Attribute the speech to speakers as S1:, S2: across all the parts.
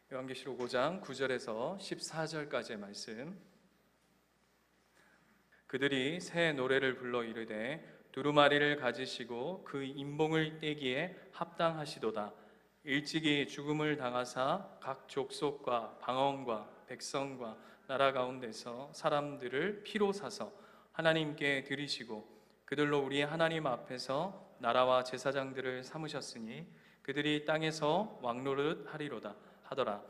S1: 요한계시록 5장 9절에서 14절까지의 말씀. 그들이 새 노래를 불러 이르되 두루마리를 가지시고 그 인봉을 떼기에 합당하시도다. 일찍이 죽음을 당하사 각 족속과 방언과 백성과 나라 가운데서 사람들을 피로 사서 하나님께 드리시고 그들로 우리 하나님 앞에서 나라와 제사장들을 삼으셨으니 그들이 땅에서 왕노릇 하리로다 하더라.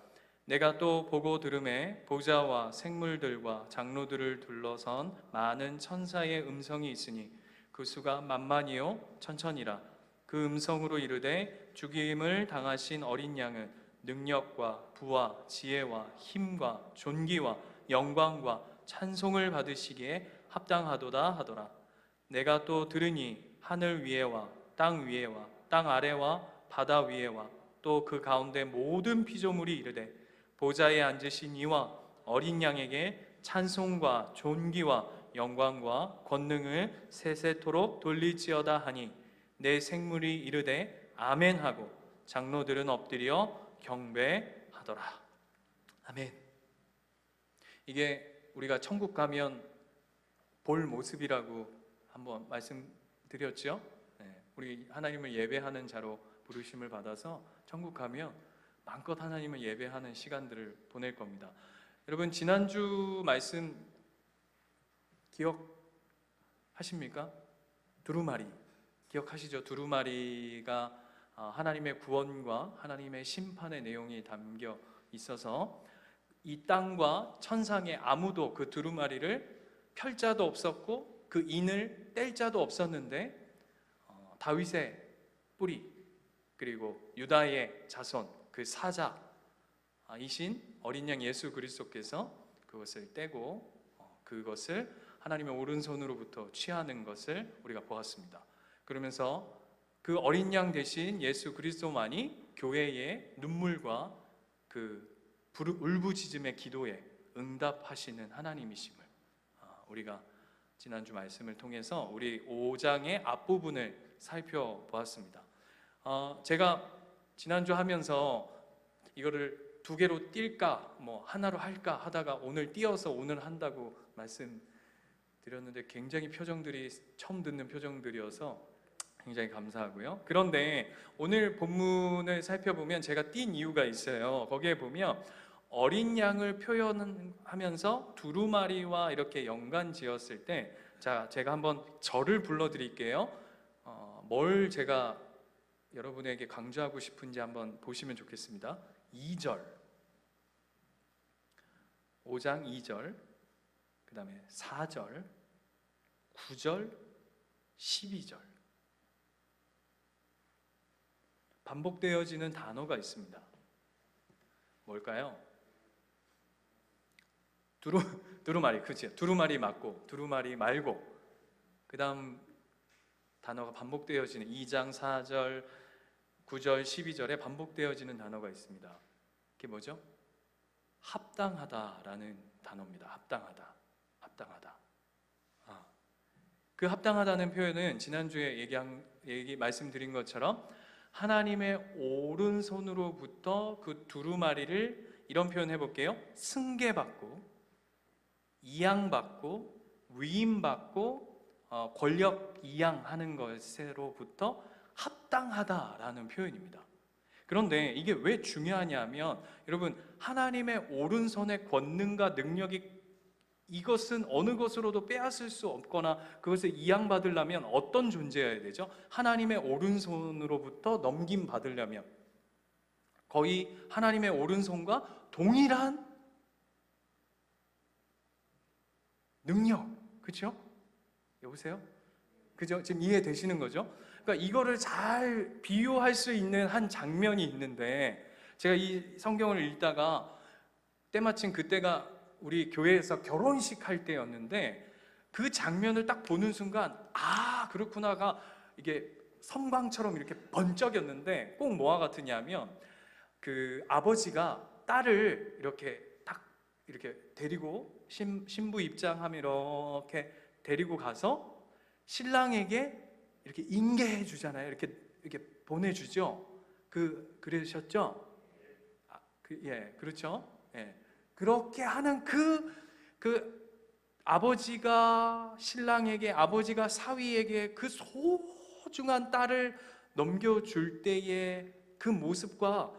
S1: 내가 또 보고 들음에 보좌와 생물들과 장로들을 둘러선 많은 천사의 음성이 있으니 그 수가 만만이요 천천이라. 그 음성으로 이르되 죽임을 당하신 어린 양은 능력과 부와 지혜와 힘과 존귀와 영광과 찬송을 받으시기에 합당하도다 하더라. 내가 또 들으니 하늘 위에와 땅 위에와 땅 아래와 바다 위에와 또 그 가운데 모든 피조물이 이르되 보좌에 앉으신 이와 어린 양에게 찬송과 존귀와 영광과 권능을 세세토록 돌릴지어다 하니 내 생물이 이르되 아멘 하고 장로들은 엎드려 경배하더라. 아멘. 이게 우리가 천국 가면 볼 모습이라고 한번 말씀드렸죠. 우리 하나님을 예배하는 자로 부르심을 받아서 천국 가면 마음껏 하나님을 예배하는 시간들을 보낼 겁니다. 여러분, 지난주 말씀 기억하십니까? 두루마리 기억하시죠? 두루마리가 하나님의 구원과 하나님의 심판의 내용이 담겨 있어서 이 땅과 천상에 아무도 그 두루마리를 펼 자도 없었고 그 인을 뗄 자도 없었는데 다윗의 뿌리 그리고 유다의 자손 그 사자이신 어린 양 예수 그리스도께서 그것을 떼고 그것을 하나님의 오른손으로부터 취하는 것을 우리가 보았습니다. 그러면서 그 어린 양 대신 예수 그리스도만이 교회의 눈물과 그 울부짖음의 기도에 응답하시는 하나님이심을 우리가 지난주 말씀을 통해서 우리 5장의 앞부분을 살펴보았습니다. 제가 지난주 하면서 이거를 두 개로 뛸까 뭐 하나로 할까 하다가 오늘 띄어서 오늘 한다고 말씀드렸는데 굉장히 표정들이 처음 듣는 표정들이어서 굉장히 감사하고요. 그런데 오늘 본문을 살펴보면 제가 띈 이유가 있어요. 거기에 보면 어린 양을 표현하면서 두루마리와 이렇게 연관 지었을 때, 자, 제가 한번 절을 불러드릴게요. 뭘 제가 여러분에게 강조하고 싶은지 한번 보시면 좋겠습니다. 2절, 5장 2절, 그 다음에 4절, 9절, 12절 반복되어지는 단어가 있습니다. 뭘까요? 두루마리, 그치? 두루마리 맞고, 두루마리 말고, 그 다음 단어가 반복되어지는 2장 4절, 9절, 12절에 반복되어지는 단어가 있습니다. 그게 뭐죠? 합당하다라는 단어입니다. 합당하다. 그 합당하다는 표현은 지난주에 말씀드린 것처럼 하나님의 오른손으로부터 그 두루마리를 이런 표현 해볼게요. 승계받고 이양받고 위임받고 권력 이양하는 것으로부터 합당하다라는 표현입니다. 그런데 이게 왜 중요하냐면 여러분, 하나님의 오른손의 권능과 능력이 이것은 어느 것으로도 빼앗을 수 없거나 그것을 이양받으려면 어떤 존재여야 되죠? 하나님의 오른손으로부터 넘김받으려면 거의 하나님의 오른손과 동일한 능력, 그렇죠? 여보세요? 그죠? 지금 이해되시는 거죠? 그러니까 이거를 잘 비유할 수 있는 한 장면이 있는데, 제가 이 성경을 읽다가 때마침 그때가 우리 교회에서 결혼식 할 때였는데 그 장면을 딱 보는 순간 아, 그렇구나가 이게 섬광처럼 이렇게 번쩍였는데 꼭 뭐와 같으냐면 그 아버지가 딸을 이렇게 딱 이렇게 데리고 신부 입장하면 이렇게 데리고 가서 신랑에게 이렇게 인계해 주잖아요. 이렇게 보내주죠. 그러셨죠? 그렇죠. 예. 그렇게 하는 그 아버지가 신랑에게, 아버지가 사위에게 그 소중한 딸을 넘겨줄 때의 그 모습과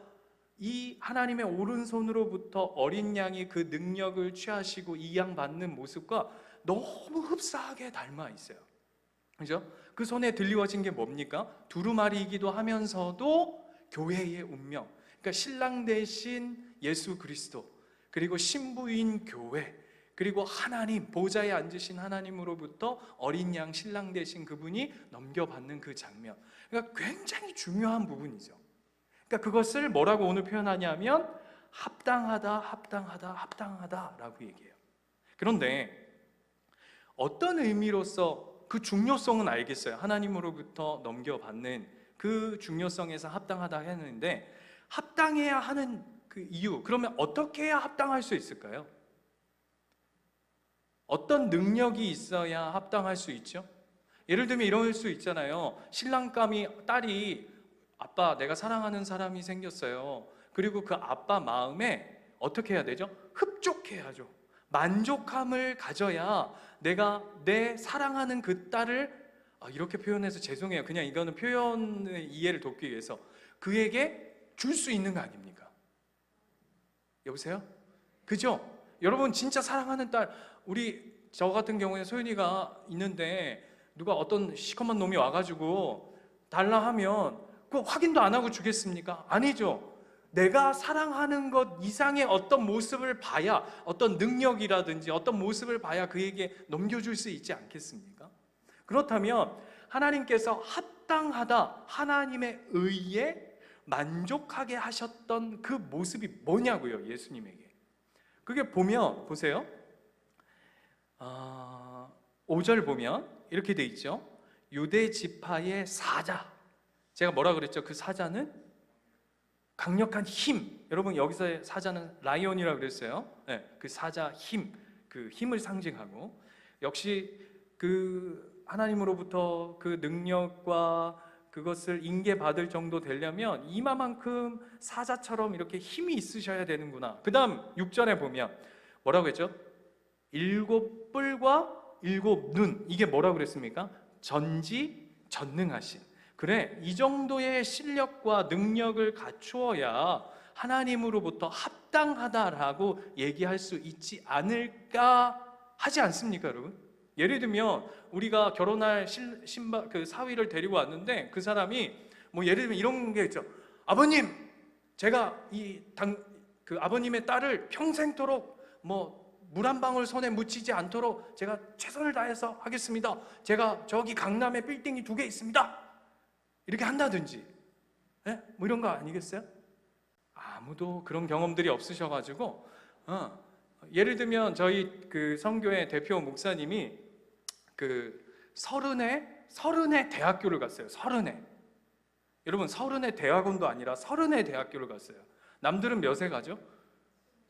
S1: 이 하나님의 오른손으로부터 어린 양이 그 능력을 취하시고 이 양 받는 모습과 너무 흡사하게 닮아 있어요. 그죠? 그 손에 들리워진 게 뭡니까? 두루마리이기도 하면서도 교회의 운명, 그러니까 신랑 대신 예수 그리스도, 그리고 신부인 교회, 그리고 하나님, 보좌에 앉으신 하나님으로부터 어린 양 신랑 되신 그분이 넘겨받는 그 장면, 그러니까 굉장히 중요한 부분이죠. 그러니까 그것을 뭐라고 오늘 표현하냐면 합당하다, 합당하다, 합당하다라고 얘기해요. 그런데 어떤 의미로서 그 중요성은 알겠어요. 하나님으로부터 넘겨받는 그 중요성에서 합당하다 했는데, 합당해야 하는 그 이유, 그러면 어떻게 해야 합당할 수 있을까요? 어떤 능력이 있어야 합당할 수 있죠? 예를 들면 이럴 수 있잖아요. 신랑감이, 딸이 아빠, 내가 사랑하는 사람이 생겼어요. 그리고 그 아빠 마음에 어떻게 해야 되죠? 흡족해야죠. 만족함을 가져야 내가 내 사랑하는 그 딸을, 이렇게 표현해서 죄송해요. 그냥 이거는 표현의 이해를 돕기 위해서 그에게 줄 수 있는 거 아닙니까? 여보세요? 그죠? 여러분 진짜 사랑하는 딸, 저 같은 경우에 소윤이가 있는데 누가 어떤 시커먼 놈이 와가지고 달라 하면 그거 확인도 안 하고 주겠습니까? 아니죠. 내가 사랑하는 것 이상의 어떤 모습을 봐야, 어떤 능력이라든지 어떤 모습을 봐야 그에게 넘겨줄 수 있지 않겠습니까? 그렇다면 하나님께서 합당하다, 하나님의 의에 만족하게 하셨던 그 모습이 뭐냐고요, 예수님에게. 그게 보면, 보세요. 5절 보면 이렇게 돼 있죠. 유대 지파의 사자. 제가 뭐라 그랬죠? 그 사자는 강력한 힘. 여러분 여기서의 사자는 라이온이라고 그랬어요. 네, 그 사자 힘, 그 힘을 상징하고, 역시 그 하나님으로부터 그 능력과 그것을 인계받을 정도 되려면 이마만큼 사자처럼 이렇게 힘이 있으셔야 되는구나. 그 다음 6절에 보면 뭐라고 했죠? 7뿔과 7눈, 이게 뭐라고 그랬습니까? 전지전능하신. 그래, 이 정도의 실력과 능력을 갖추어야 하나님으로부터 합당하다라고 얘기할 수 있지 않을까 하지 않습니까, 여러분? 예를 들면 우리가 결혼할 그 사위를 데리고 왔는데 그 사람이 뭐 예를 들면 이런 게 있죠. 아버님, 제가 그 아버님의 딸을 평생토록 뭐 물 한 방울 손에 묻히지 않도록 제가 최선을 다해서 하겠습니다. 제가 저기 강남에 빌딩이 2개 있습니다. 이렇게 한다든지, 뭐 이런 거 아니겠어요? 아무도 그런 경험들이 없으셔가지고, 예를 들면 저희 그 선교회 대표 목사님이 그 30의 대학교를 갔어요. 30에. 여러분 30의 대학원도 아니라 30의 대학교를 갔어요. 남들은 몇에 가죠?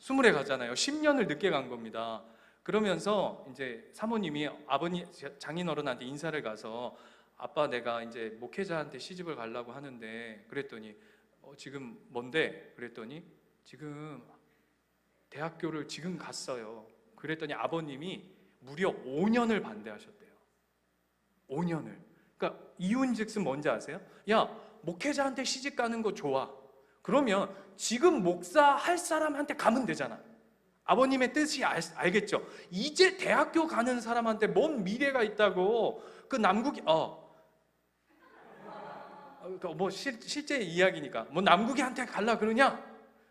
S1: 20에 가잖아요. 10년을 늦게 간 겁니다. 그러면서 이제 사모님이 장인어른한테 인사를 가서, 아빠 내가 이제 목회자한테 시집을 가려고 하는데, 그랬더니 지금 뭔데? 그랬더니 지금 대학교를 지금 갔어요. 그랬더니 아버님이 무려 5년을 반대하셨대요. 5년을. 그러니까 이윤즉슨 뭔지 아세요? 야, 목회자한테 시집 가는 거 좋아. 그러면 지금 목사 할 사람한테 가면 되잖아. 아버님의 뜻이 알겠죠? 이제 대학교 가는 사람한테 뭔 미래가 있다고. 그 남국이 뭐 실제 이야기니까 뭐 남국이한테 갈라 그러냐?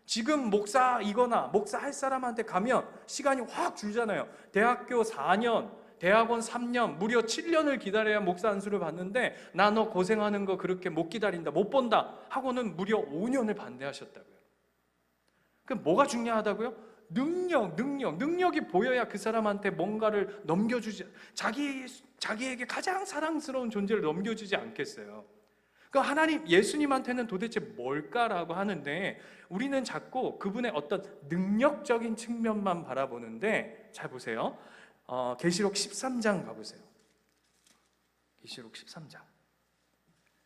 S1: 지금 목사이거나 목사 할 사람한테 가면 시간이 확 줄잖아요. 대학교 4년, 대학원 3년, 무려 7년을 기다려야 목사 안수를 받는데, 나 너 고생하는 거 그렇게 못 기다린다, 못 본다 하고는 무려 5년을 반대하셨다고요. 그럼 뭐가 중요하다고요? 능력이 보여야 그 사람한테 뭔가를 넘겨주지, 자기에게 가장 사랑스러운 존재를 넘겨주지 않겠어요? 그러니까 하나님, 예수님한테는 도대체 뭘까라고 하는데, 우리는 자꾸 그분의 어떤 능력적인 측면만 바라보는데, 잘 보세요. 계시록 13장 가보세요. 계시록 13장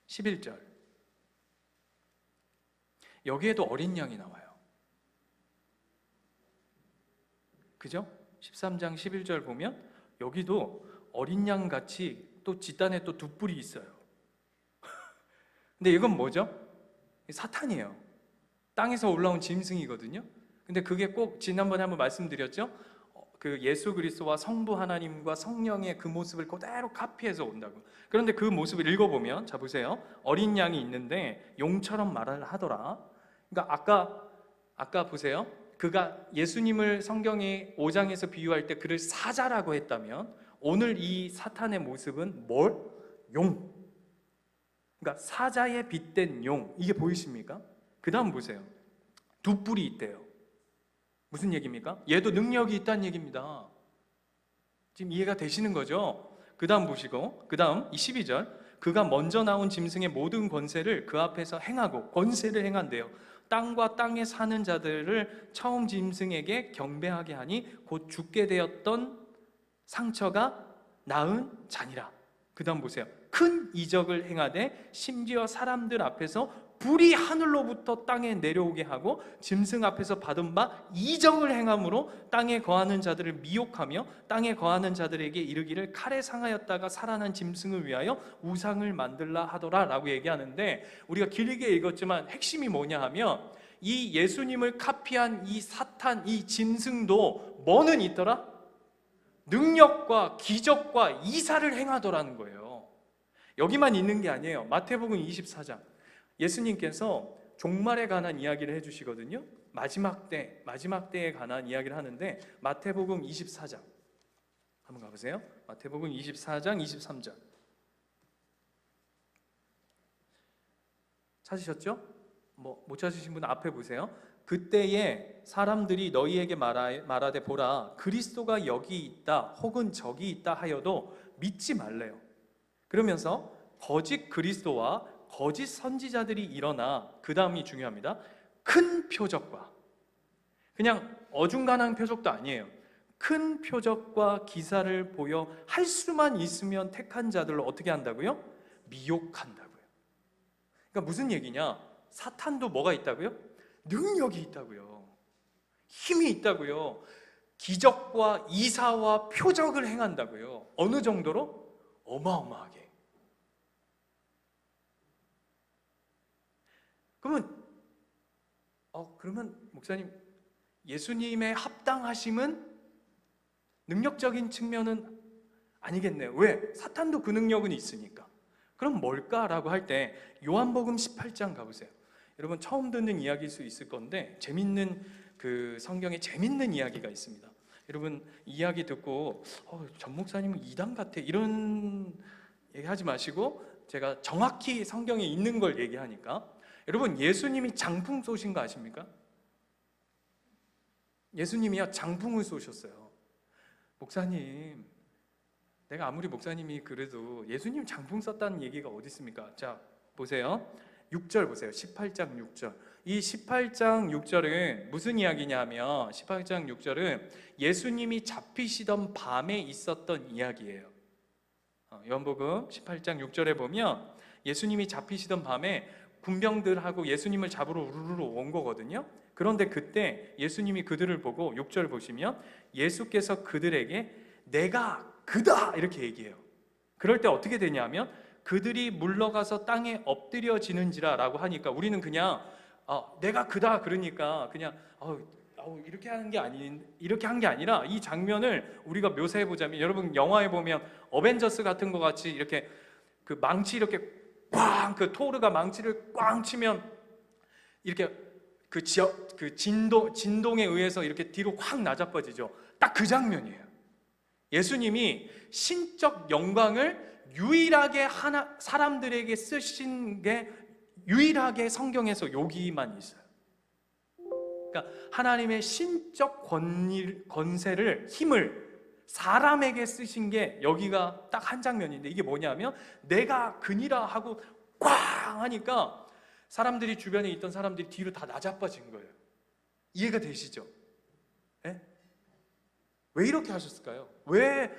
S1: 11절. 여기에도 어린 양이 나와요. 그죠? 13장 11절 보면 여기도 어린 양 같이 또 뒷단에 또 두 뿔이 있어요. 근데 이건 뭐죠? 사탄이에요. 땅에서 올라온 짐승이거든요. 근데 그게 꼭 지난번에 한번 말씀드렸죠? 그 예수 그리스도와 성부 하나님과 성령의 그 모습을 그대로 카피해서 온다고. 그런데 그 모습을 읽어보면, 자 보세요. 어린 양이 있는데 용처럼 말을 하더라. 그러니까 아까 보세요. 그가 예수님을 성경의 5장에서 비유할 때 그를 사자라고 했다면, 오늘 이 사탄의 모습은 뭘? 용. 그러니까 사자에 빗댄 용. 이게 보이십니까? 그 다음 보세요. 두 뿔이 있대요. 무슨 얘기입니까? 얘도 능력이 있다는 얘기입니다. 지금 이해가 되시는 거죠? 그 다음 보시고, 그 다음 12절, 그가 먼저 나온 짐승의 모든 권세를 그 앞에서 행하고, 권세를 행한대요. 땅과 땅에 사는 자들을 처음 짐승에게 경배하게 하니 곧 죽게 되었던 상처가 나은 자니라. 그 다음 보세요. 큰 이적을 행하되 심지어 사람들 앞에서 불이 하늘로부터 땅에 내려오게 하고 짐승 앞에서 받은 바 이적을 행함으로 땅에 거하는 자들을 미혹하며 땅에 거하는 자들에게 이르기를 칼에 상하였다가 살아난 짐승을 위하여 우상을 만들라 하더라 라고 얘기하는데, 우리가 길게 읽었지만 핵심이 뭐냐 하면, 이 예수님을 카피한 이 사탄, 이 짐승도 뭐는 있더라? 능력과 기적과 이사를 행하더라는 거예요. 여기만 있는 게 아니에요. 마태복음 24장, 예수님께서 종말에 관한 이야기를 해주시거든요. 마지막 때에 관한 이야기를 하는데, 마태복음 24장 한번 가보세요. 마태복음 24장 23절 찾으셨죠? 못 찾으신 분은 앞에 보세요. 그때에 사람들이 너희에게 말하되 보라, 그리스도가 여기 있다 혹은 저기 있다 하여도 믿지 말래요. 그러면서 거짓 그리스도와 거짓 선지자들이 일어나, 그 다음이 중요합니다. 큰 표적과, 그냥 어중간한 표적도 아니에요. 큰 표적과 기사를 보여 할 수만 있으면 택한 자들로 어떻게 한다고요? 미혹한다고요. 그러니까 무슨 얘기냐? 사탄도 뭐가 있다고요? 능력이 있다고요. 힘이 있다고요. 기적과 이사와 표적을 행한다고요. 어느 정도로? 어마어마하게. 그러면 목사님, 예수님의 합당하심은 능력적인 측면은 아니겠네요. 왜? 사탄도 그 능력은 있으니까. 그럼 뭘까라고 할 때 요한복음 18장 가보세요. 여러분 처음 듣는 이야기일 수 있을 건데, 재밌는 그 성경에 재밌는 이야기가 있습니다. 여러분 이야기 듣고 전 목사님은 이단 같아 이런 얘기하지 마시고, 제가 정확히 성경에 있는 걸 얘기하니까. 여러분 예수님이 장풍 쏘신 거 아십니까? 예수님이요 장풍을 쏘셨어요. 목사님, 내가 아무리 목사님이 그래도 예수님 장풍 쐈다는 얘기가 어디 있습니까? 자 보세요. 6절 보세요. 18장 6절. 이 18장 6절은 무슨 이야기냐 하면, 18장 6절은 예수님이 잡히시던 밤에 있었던 이야기예요. 요한복음 18장 6절에 보면 예수님이 잡히시던 밤에 군병들하고 예수님을 잡으러 우르르 온 거거든요. 그런데 그때 예수님이 그들을 보고, 6절 보시면 예수께서 그들에게 내가 그다 이렇게 얘기해요. 그럴 때 어떻게 되냐면, 그들이 물러가서 땅에 엎드려지는지라 라고 하니까 우리는 그냥 내가 그다 그러니까 그냥 이렇게 하는 게 이렇게 한 게 아니라, 이 장면을 우리가 묘사해 보자면, 여러분 영화에 보면 어벤져스 같은 거 같이 이렇게 그 망치 이렇게 꽝, 그 토르가 망치를 꽝 치면 이렇게 그 진동에 의해서 이렇게 뒤로 확 나자빠지죠. 딱 그 장면이에요. 예수님이 신적 영광을 유일하게 사람들에게 쓰신 게 유일하게 성경에서 여기만 있어요. 그러니까 하나님의 신적 권세를, 힘을 사람에게 쓰신 게 여기가 딱 한 장면인데, 이게 뭐냐면 내가 그니라 하고 꽝 하니까 사람들이, 주변에 있던 사람들이 뒤로 다 나자빠진 거예요. 이해가 되시죠? 네? 왜 이렇게 하셨을까요? 왜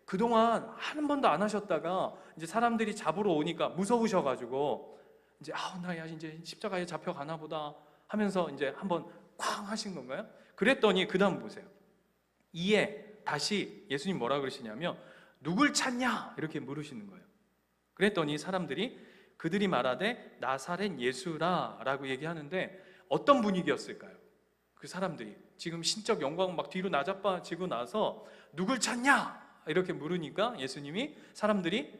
S1: 그동안 한 번도 안 하셨다가 이제 사람들이 잡으러 오니까 무서우셔가지고 이제 나 이제 십자가에 잡혀가나 보다 하면서 이제 한번 쾅 하신 건가요? 그랬더니 그 다음 보세요. 이에 다시 예수님 뭐라 그러시냐면 누굴 찾냐? 이렇게 물으시는 거예요. 그랬더니 사람들이 그들이 말하되 나사렛 예수라 라고 얘기하는데 어떤 분위기였을까요? 그 사람들이 지금 신적 영광 막 뒤로 나자빠지고 나서 누굴 찾냐? 이렇게 물으니까 예수님이 사람들이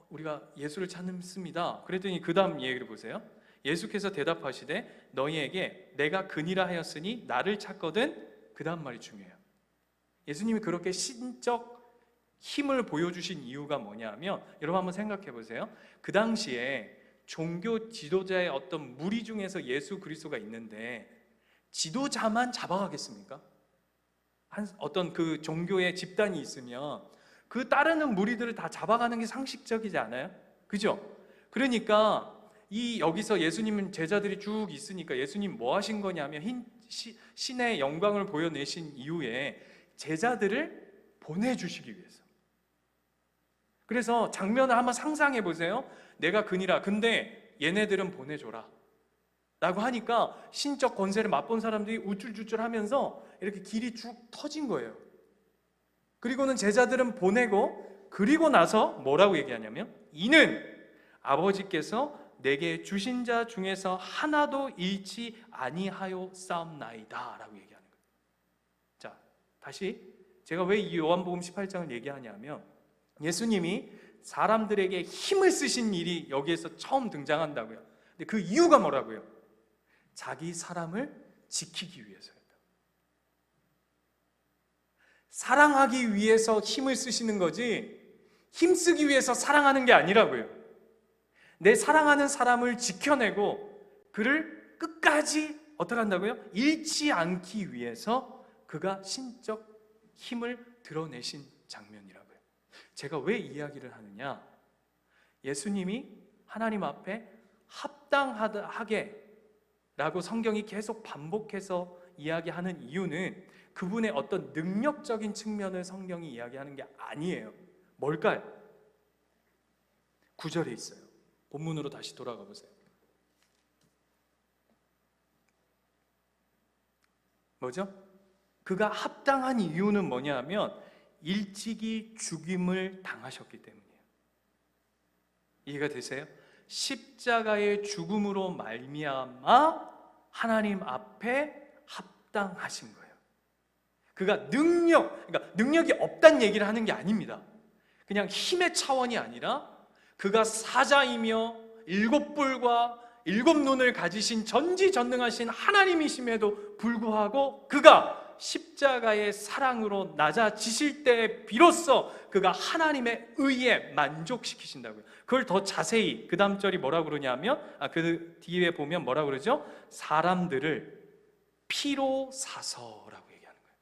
S1: 우리가 예수를 찾습니다. 그랬더니 그 다음 얘기를 보세요. 예수께서 대답하시되 너희에게 내가 그니라 하였으니 나를 찾거든. 그 다음 말이 중요해요. 예수님이 그렇게 신적 힘을 보여주신 이유가 뭐냐면 여러분 한번 생각해 보세요. 그 당시에 종교 지도자의 어떤 무리 중에서 예수 그리스도가 있는데 지도자만 잡아가겠습니까? 어떤 그 종교의 집단이 있으면 그 따르는 무리들을 다 잡아가는 게 상식적이지 않아요? 그죠? 그러니까 여기서 예수님은 제자들이 쭉 있으니까 예수님 뭐 하신 거냐면 신의 영광을 보여내신 이후에 제자들을 보내주시기 위해서. 그래서 장면을 한번 상상해 보세요. 내가 그니라. 근데 얘네들은 보내줘라 라고 하니까 신적 권세를 맛본 사람들이 우쭐쭈쭐 하면서 이렇게 길이 쭉 터진 거예요. 그리고는 제자들은 보내고 그리고 나서 뭐라고 얘기하냐면 이는 아버지께서 내게 주신 자 중에서 하나도 잃지 아니하여 싸움나이다 라고 얘기하는 거예요. 자, 다시 제가 왜 이 요한복음 18장을 얘기하냐면 예수님이 사람들에게 힘을 쓰신 일이 여기에서 처음 등장한다고요. 근데 그 이유가 뭐라고요? 자기 사람을 지키기 위해서였다. 사랑하기 위해서 힘을 쓰시는 거지 힘쓰기 위해서 사랑하는 게 아니라고요. 내 사랑하는 사람을 지켜내고 그를 끝까지 어떻게 한다고요? 잃지 않기 위해서 그가 신적 힘을 드러내신 장면이라고요. 제가 왜 이야기를 하느냐? 예수님이 하나님 앞에 합당하게 라고 성경이 계속 반복해서 이야기하는 이유는 그분의 어떤 능력적인 측면을 성경이 이야기하는 게 아니에요. 뭘까요? 9절에 있어요. 본문으로 다시 돌아가 보세요. 뭐죠? 그가 합당한 이유는 뭐냐 하면 일찍이 죽임을 당하셨기 때문이에요. 이해가 되세요? 십자가의 죽음으로 말미암아 하나님 앞에 합당하신 거예요. 그가 그러니까 능력이 없다는 얘기를 하는 게 아닙니다. 그냥 힘의 차원이 아니라 그가 사자이며 7뿔과 7눈을 가지신 전지전능하신 하나님이심에도 불구하고 그가 십자가의 사랑으로 낮아지실 때 비로소 그가 하나님의 의에 만족시키신다고요. 그걸 더 자세히 그 다음 절이 뭐라고 그러냐면 그 뒤에 보면 뭐라고 그러죠? 사람들을 피로 사서라고 얘기하는 거예요.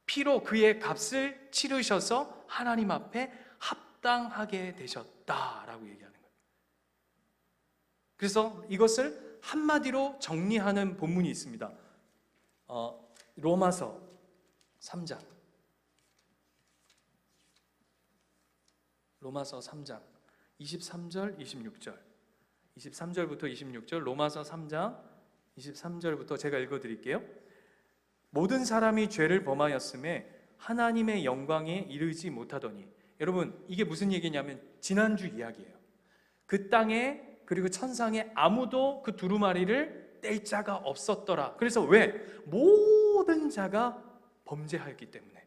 S1: 피로 그의 값을 치르셔서 하나님 앞에 합당하게 되셨다라고 얘기하는 거예요. 그래서 이것을 한마디로 정리하는 본문이 있습니다. 로마서 3장 로마서 3장 23절 26절 23절부터 26절 로마서 3장 23절부터 제가 읽어드릴게요. 모든 사람이 죄를 범하였음에 하나님의 영광에 이르지 못하더니. 여러분 이게 무슨 얘기냐면 지난주 이야기예요. 그 땅에 그리고 천상에 아무도 그 두루마리를 뗄 자가 없었더라. 그래서 왜? 모든 자가 범죄하였기 때문에.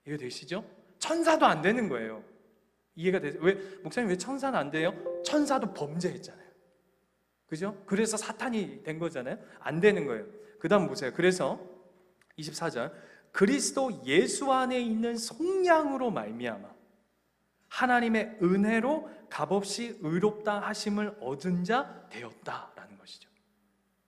S1: 이해 되시죠? 천사도 안 되는 거예요. 이해가 되세요? 왜? 목사님 왜 천사는 안 돼요? 천사도 범죄했잖아요. 그죠? 그래서 사탄이 된 거잖아요. 안 되는 거예요. 그 다음 보세요. 그래서 24절 그리스도 예수 안에 있는 속량으로 말미암아 하나님의 은혜로 값없이 의롭다 하심을 얻은 자 되었다라는 것이죠.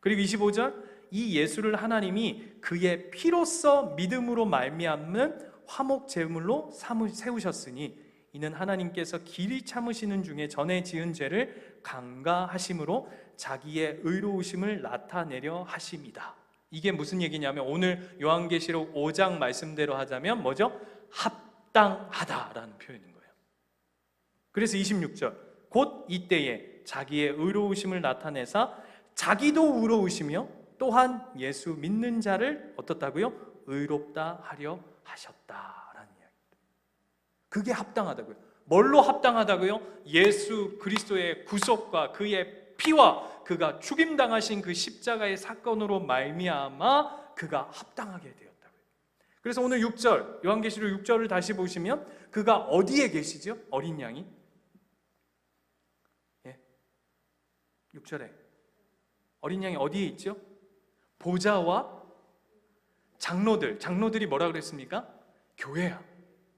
S1: 그리고 25절 이 예수를 하나님이 그의 피로써 믿음으로 말미암는 화목 제물로 세우셨으니 이는 하나님께서 길이 참으시는 중에 전에 지은 죄를 강가하심으로 자기의 의로우심을 나타내려 하심이다. 이게 무슨 얘기냐면 오늘 요한계시록 5장 말씀대로 하자면 뭐죠? 합당하다라는 표현인 거예요. 그래서 26절 곧 이때에 자기의 의로우심을 나타내사 자기도 의로우시며 또한 예수 믿는 자를 어떻다고요? 의롭다 하려 하셨다라는 이야기입니다. 그게 합당하다고요. 뭘로 합당하다고요? 예수 그리스도의 구속과 그의 피와 그가 죽임당하신 그 십자가의 사건으로 말미암아 그가 합당하게 되었다고요. 그래서 오늘 6절, 요한계시록 6절을 다시 보시면 그가 어디에 계시죠? 어린 양이? 6절에 어린 양이 어디에 있죠? 보좌와 장로들이 뭐라 그랬습니까? 교회야.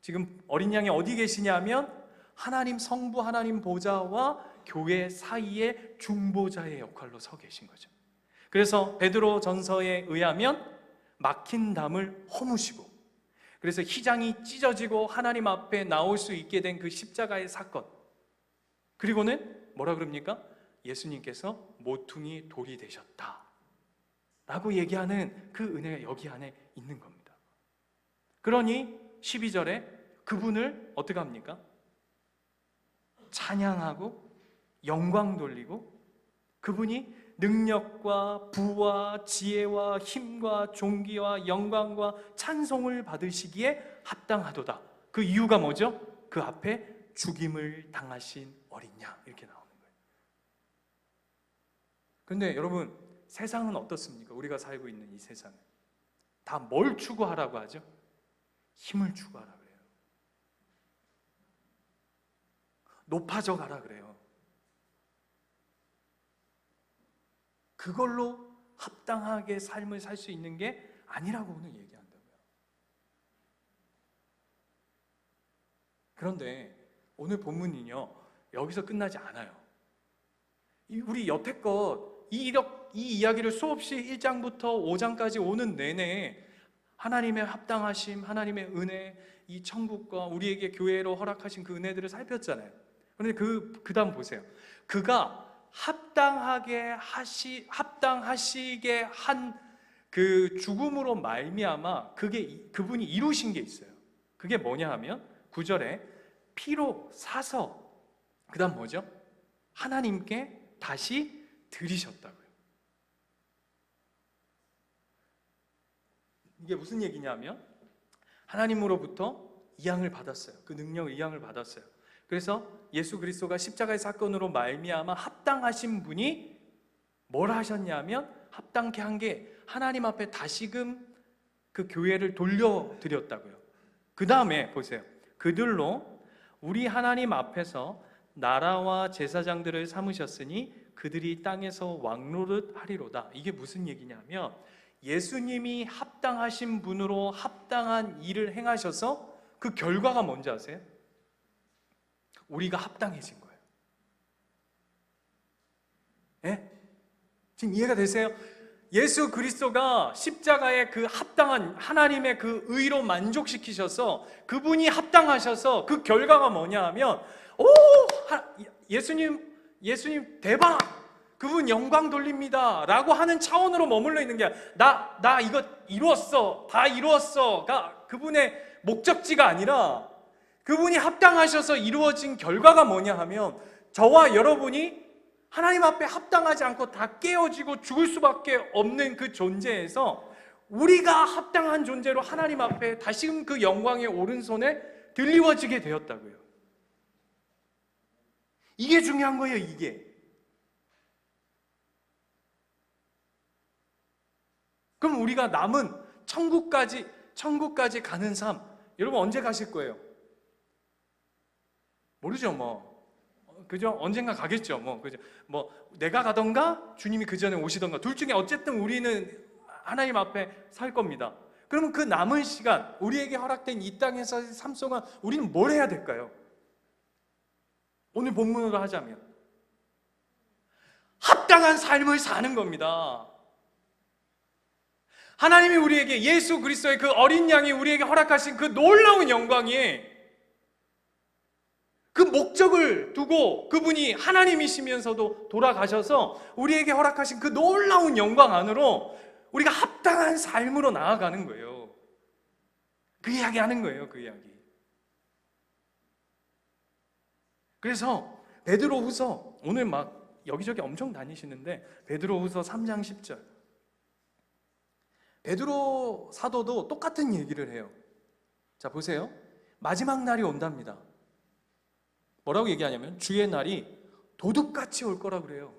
S1: 지금 어린 양이 어디 계시냐면 하나님 성부 하나님 보좌와 교회 사이에 중보자의 역할로 서 계신 거죠. 그래서 베드로 전서에 의하면 막힌 담을 허무시고, 그래서 휘장이 찢어지고 하나님 앞에 나올 수 있게 된 그 십자가의 사건, 그리고는 뭐라 그럽니까? 예수님께서 모퉁이 돌이 되셨다 라고 얘기하는 그 은혜가 여기 안에 있는 겁니다. 그러니 12절에 그분을 어떻게 합니까? 찬양하고 영광 돌리고, 그분이 능력과 부와 지혜와 힘과 존귀와 영광과 찬송을 받으시기에 합당하도다. 그 이유가 뭐죠? 그 앞에 죽임을 당하신 어린 양, 이렇게 나오는 거예요. 그런데 여러분, 세상은 어떻습니까? 우리가 살고 있는 이 세상은 다 뭘 추구하라고 하죠? 힘을 추구하라 그래요. 높아져 가라 그래요. 그걸로 합당하게 삶을 살 수 있는 게 아니라고 오늘 얘기한다고요. 그런데 오늘 본문은요, 여기서 끝나지 않아요. 우리 여태껏 이 이야기를 수없이 1장부터 5장까지 오는 내내 하나님의 합당하심, 하나님의 은혜, 이 천국과 우리에게 교회로 허락하신 그 은혜들을 살폈잖아요. 그런데 그 다음 보세요. 그가 합당하시게 한 그 죽음으로 말미암아 그분이 이루신 게 있어요. 그게 뭐냐 하면 9절에 피로 사서, 그 다음 뭐죠? 하나님께 다시 드리셨다고요. 이게 무슨 얘기냐면 하나님으로부터 이 양을 받았어요. 그 능력을, 이 양을 받았어요. 그래서 예수 그리스도가 십자가의 사건으로 말미암아 합당하신 분이 뭘 하셨냐면, 합당케 한 게 하나님 앞에 다시금 그 교회를 돌려드렸다고요. 그 다음에 보세요. 그들로 우리 하나님 앞에서 나라와 제사장들을 삼으셨으니 그들이 땅에서 왕노릇 하리로다. 이게 무슨 얘기냐면 예수님이 합당하신 분으로 합당한 일을 행하셔서 그 결과가 뭔지 아세요? 우리가 합당해진 거예요. 예? 지금 이해가 되세요? 예수 그리스도가 십자가의 그 합당한 하나님의 그 의로 만족시키셔서 그분이 합당하셔서 그 결과가 뭐냐 하면, 예수님 대박! 그분 영광 돌립니다 라고 하는 차원으로 머물러 있는 게 아니라 나 이거 이루었어, 다 이루었어가 그분의 목적지가 아니라, 그분이 합당하셔서 이루어진 결과가 뭐냐 하면 저와 여러분이 하나님 앞에 합당하지 않고 다 깨어지고 죽을 수밖에 없는 그 존재에서 우리가 합당한 존재로 하나님 앞에 다시금 그 영광의 오른손에 들리워지게 되었다고요. 이게 중요한 거예요. 이게. 그럼 우리가 남은 천국까지 가는 삶, 여러분 언제 가실 거예요? 모르죠, 뭐. 그죠? 언젠가 가겠죠, 뭐. 그죠? 뭐, 내가 가던가, 주님이 그 전에 오시던가, 둘 중에 어쨌든 우리는 하나님 앞에 살 겁니다. 그러면 그 남은 시간, 우리에게 허락된 이 땅에서의 삶 동안 우리는 뭘 해야 될까요? 오늘 본문으로 하자면, 합당한 삶을 사는 겁니다. 하나님이 우리에게 예수 그리스도의 그 어린 양이 우리에게 허락하신 그 놀라운 영광이, 그 목적을 두고 그분이 하나님이시면서도 돌아가셔서 우리에게 허락하신 그 놀라운 영광 안으로 우리가 합당한 삶으로 나아가는 거예요. 그 이야기 하는 거예요. 그 이야기. 그래서 베드로후서, 오늘 막 여기저기 엄청 다니시는데 베드로후서 3장 10절, 베드로 사도도 똑같은 얘기를 해요. 자, 보세요. 마지막 날이 온답니다. 뭐라고 얘기하냐면 주의 날이 도둑같이 올 거라고 그래요.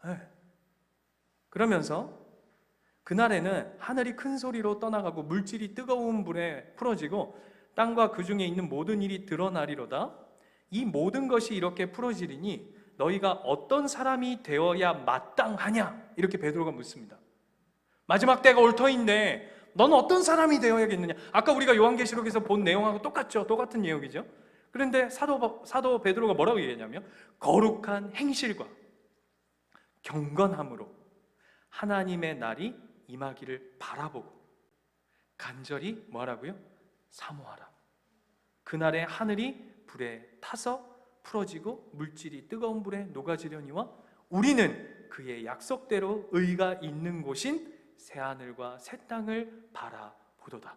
S1: 네. 그러면서 그날에는 하늘이 큰 소리로 떠나가고 물질이 뜨거운 불에 풀어지고 땅과 그 중에 있는 모든 일이 드러나리로다. 이 모든 것이 이렇게 풀어지리니 너희가 어떤 사람이 되어야 마땅하냐? 이렇게 베드로가 묻습니다. 마지막 때가 올 터인데 너는 어떤 사람이 되어야겠느냐? 아까 우리가 요한계시록에서 본 내용하고 똑같죠? 똑같은 내용이죠? 그런데 사도 베드로가 뭐라고 얘기했냐면 거룩한 행실과 경건함으로 하나님의 날이 임하기를 바라보고 간절히 뭐하라고요? 사모하라. 그날에 하늘이 불에 타서 풀어지고 물질이 뜨거운 불에 녹아지려니와 우리는 그의 약속대로 의가 있는 곳인 새하늘과 새 땅을 바라보도다.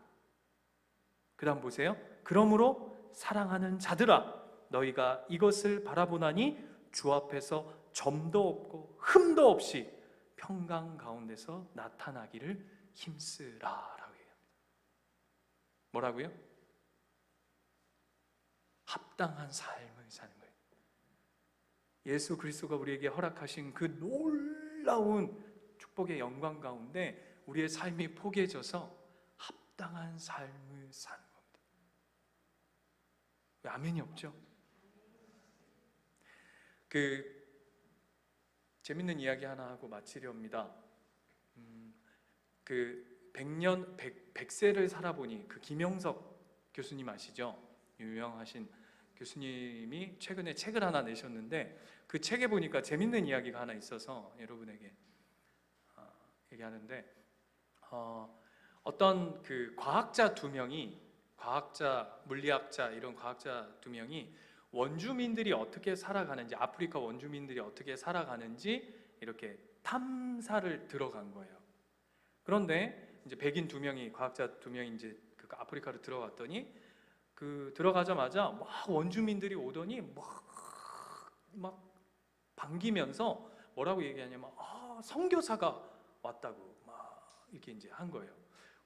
S1: 그 다음 보세요. 그러므로 사랑하는 자들아 너희가 이것을 바라보나니 주 앞에서 점도 없고 흠도 없이 평강 가운데서 나타나기를 힘쓰라라고 해요. 뭐라고요? 합당한 삶을 사는 거예요. 예수 그리스도가 우리에게 허락하신 그 놀라운 축복의 영광 가운데 우리의 삶이 포개져서 합당한 삶을 사는 겁니다. 왜 아멘이 없죠? 재밌는 이야기 하나 하고 마치려 합니다. 그 100세를 살아보니 그 김영석 교수님 아시죠? 유명하신 교수님이 최근에 책을 하나 내셨는데 그 책에 보니까 재밌는 이야기가 하나 있어서 여러분에게 얘기하는데 어떤 그 과학자 두 명이 물리학자 이런 과학자 두 명이 원주민들이 어떻게 살아가는지 아프리카 원주민들이 어떻게 살아가는지 이렇게 탐사를 들어간 거예요. 그런데 이제 백인 두 명이 과학자 두 명이 이제 그 아프리카로 들어갔더니 그 들어가자마자 막 원주민들이 오더니 막 반기면서 뭐라고 얘기하냐면 선교사가 왔다고 막 이렇게 이제 한 거예요.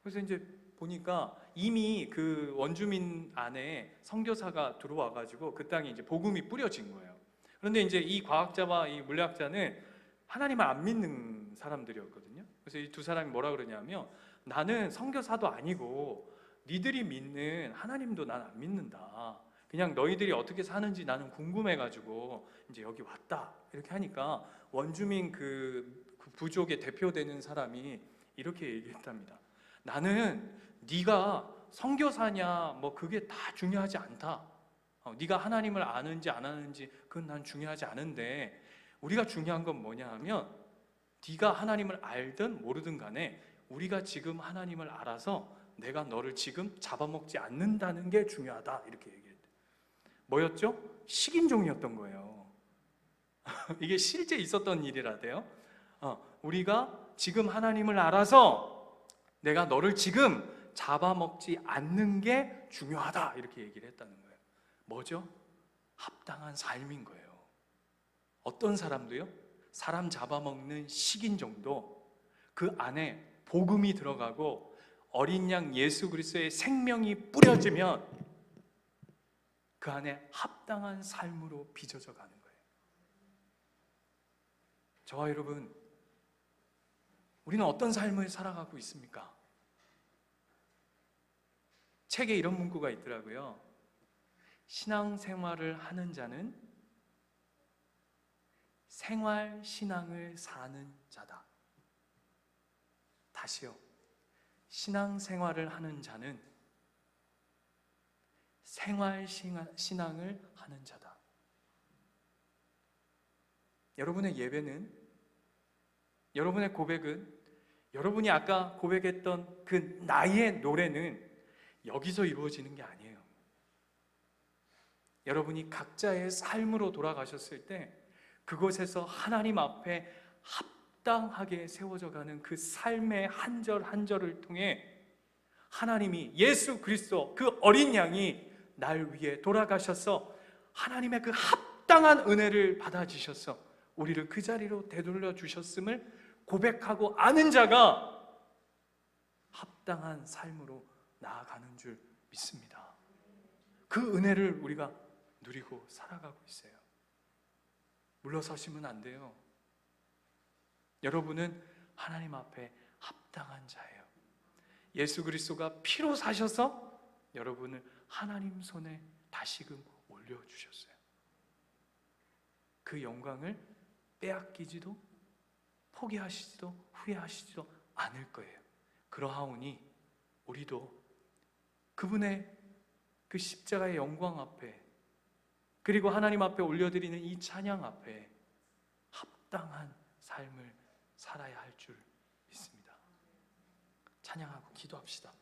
S1: 그래서 이제 보니까 이미 그 원주민 안에 선교사가 들어와가지고 그 땅에 이제 복음이 뿌려진 거예요. 그런데 이제 이 과학자와 이 물리학자는 하나님을 안 믿는 사람들이었거든요. 그래서 이 두 사람이 뭐라 그러냐면 나는 선교사도 아니고 니들이 믿는 하나님도 난 안 믿는다. 그냥 너희들이 어떻게 사는지 나는 궁금해가지고 이제 여기 왔다. 이렇게 하니까 원주민 그 부족의 대표되는 사람이 이렇게 얘기했답니다. 나는 네가 선교사냐 뭐 그게 다 중요하지 않다. 네가 하나님을 아는지 안 아는지 그건 난 중요하지 않은데 우리가 중요한 건 뭐냐 하면 네가 하나님을 알든 모르든 간에 우리가 지금 하나님을 알아서 내가 너를 지금 잡아먹지 않는다는 게 중요하다. 이렇게 얘기했대. 뭐였죠? 식인종이었던 거예요. 이게 실제 있었던 일이라대요. 우리가 지금 하나님을 알아서 내가 너를 지금 잡아먹지 않는 게 중요하다. 이렇게 얘기를 했다는 거예요. 뭐죠? 합당한 삶인 거예요. 어떤 사람도요? 사람 잡아먹는 식인종도 그 안에 복음이 들어가고 어린 양 예수 그리스도의 생명이 뿌려지면 그 안에 합당한 삶으로 빚어져 가는 거예요. 저와 여러분, 우리는 어떤 삶을 살아가고 있습니까? 책에 이런 문구가 있더라고요. 신앙생활을 하는 자는 생활신앙을 사는 자다. 다시요. 신앙생활을 하는 자는 생활신앙을 하는 자다. 여러분의 예배는, 여러분의 고백은, 여러분이 아까 고백했던 그 나의 노래는 여기서 이루어지는 게 아니에요. 여러분이 각자의 삶으로 돌아가셨을 때 그곳에서 하나님 앞에 합당하게 세워져 가는 그 삶의 한 절 한 절을 통해 하나님이 예수 그리스도 그 어린 양이 날 위해 돌아가셔서 하나님의 그 합당한 은혜를 받아주셔서 우리를 그 자리로 되돌려 주셨음을 고백하고 아는 자가 합당한 삶으로 나아가는 줄 믿습니다. 그 은혜를 우리가 누리고 살아가고 있어요. 물러서시면 안 돼요. 여러분은 하나님 앞에 합당한 자예요. 예수 그리스도가 피로 사셔서 여러분을 하나님 손에 다시금 올려주셨어요. 그 영광을 빼앗기지도 포기하시지도 후회하시지도 않을 거예요. 그러하오니 우리도 그분의 그 십자가의 영광 앞에, 그리고 하나님 앞에 올려드리는 이 찬양 앞에 합당한 삶을 살아야 할 줄 믿습니다. 찬양하고 기도합시다.